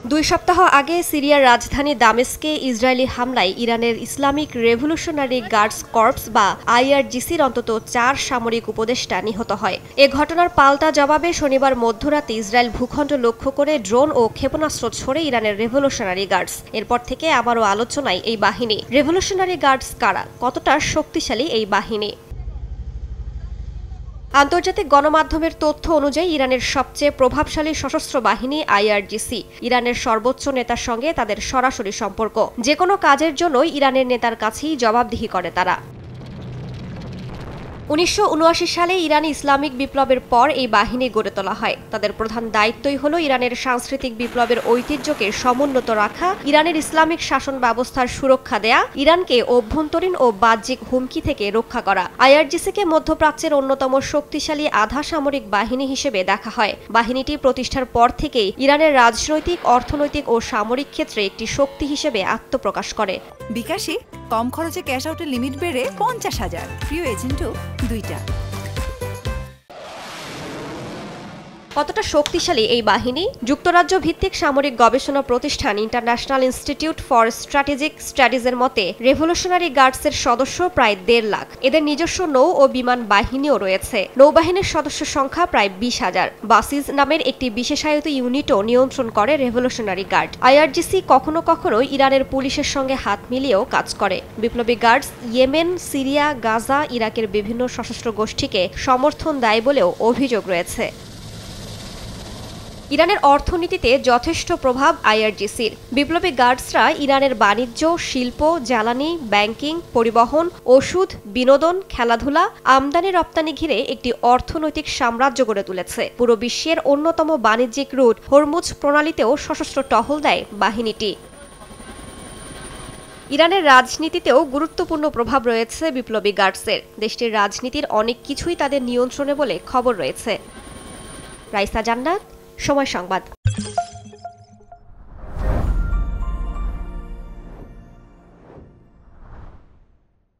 2 সপ্তাহ আগে সিরিয়ার রাজধানী দামেস্কে ইসরায়েলি হামলায় ইরানের ইসলামিক রেভলিউশনারি গার্ডস কর্পস বা আইআরজিসির অন্তত 4 সামরিক উপদেষ্টা নিহত হয়। এ ঘটনার পাল্টা জবাবে শনিবার মধ্যরাতে ইসরায়েল ভূখণ্ড লক্ষ্য করে ড্রোন ও ক্ষেপণাস্ত্র ছোড়ে ইরানের রেভলিউশনারি গার্ডস। এরপর থেকে আবারও আলোচনায় এই বাহিনী। রেভলিউশনারি গার্ডস কারা, কতটা শক্তিশালী এই বাহিনী? আন্তর্জাতিক গণমাধ্যমের তথ্য অনুযায়ী ইরানের সবচেয়ে প্রভাবশালী সশস্ত্র বাহিনী আইআরজিসি। ইরানের সর্বোচ্চ নেতার সঙ্গে তাদের সরাসরি সম্পর্ক। যে কোনো কাজের জন্যই ইরানের নেতার কাছেই জবাবদিহি করে তারা। 1979 সালে ইরানি ইসলামিক বিপ্লবের পর এই বাহিনী গড়ে তোলা হয়। তাদের প্রধান দায়িত্বই হলো ইরানের সাংস্কৃতিক বিপ্লবের ঐতিহ্যকে সমুন্নত রাখা, ইরানের ইসলামিক শাসন ব্যবস্থার সুরক্ষা দেয়া, ইরানকে অভ্যন্তরীণ ও বাহ্যিক হুমকি থেকে রক্ষা করা। আইআরজিসিকে মধ্যপ্রাচ্যের অন্যতম শক্তিশালী আধা সামরিক বাহিনী হিসেবে দেখা হয়। বাহিনীটি প্রতিষ্ঠার পর থেকেই ইরানের রাজনৈতিক, অর্থনৈতিক ও সামরিক ক্ষেত্রে একটি শক্তি হিসেবে আত্মপ্রকাশ করে। বিকাশে কম খরচে ক্যাশ আউটের লিমিট বেড়ে 50,000, প্রিয় এজেন্টও 2টা। কতটা শক্তিশালী এই বাহিনী? যুক্তরাজ্য ভিত্তিক সামরিক গবেষণা প্রতিষ্ঠান ইন্টারন্যাশনাল ইনস্টিটিউট ফর স্ট্র্যাটেজিক স্টাডিজের মতে রেভলিউশনারি গার্ডসের সদস্য প্রায় 1.5 লাখ। এদের নিজস্ব নৌ ও বিমান বাহিনীও রয়েছে। নৌবাহিনীর সদস্য সংখ্যা প্রায় 20,000। বাসিজ নামের একটি বিশেষায়িত ইউনিটও নিয়ন্ত্রণ করে রেভলিউশনারি গার্ড। আইআরজিসি কখনো কখনো ইরানের পুলিশের সঙ্গে হাত মিলিয়েও কাজ করে। বিপ্লবী গার্ডস ইয়েমেন, সিরিয়া, গাজা, ইরাকের বিভিন্ন সশস্ত্র গোষ্ঠীকে সমর্থন দেয় বলেও অভিযোগ রয়েছে। ইরানের অর্থনীতিতে যথেষ্ট প্রভাব আইআরজিসির। বিপ্লবী গার্ডসরা ইরানের বাণিজ্য, শিল্প, জ্বালানি, ব্যাংকিং, পরিবহন, ওষুধ, বিনোদন, খেলাধুলা, আমদানি রপ্তানি ঘিরে একটি অর্থনৈতিক সাম্রাজ্য গড়ে তুলেছে। পুরো বিশ্বের অন্যতম বাণিজ্যিক রুট হরমুজ প্রণালীতেও সশস্ত্র টহল দেয় বাহিনীটি। ইরানের রাজনীতিতেও গুরুত্বপূর্ণ প্রভাব রয়েছে বিপ্লবী গার্ডসের। দেশটির রাজনীতির অনেক কিছুই তাদের নিয়ন্ত্রণে বলে খবর রয়েছে। রাইসা জান্নাত, সময় সংবাদ।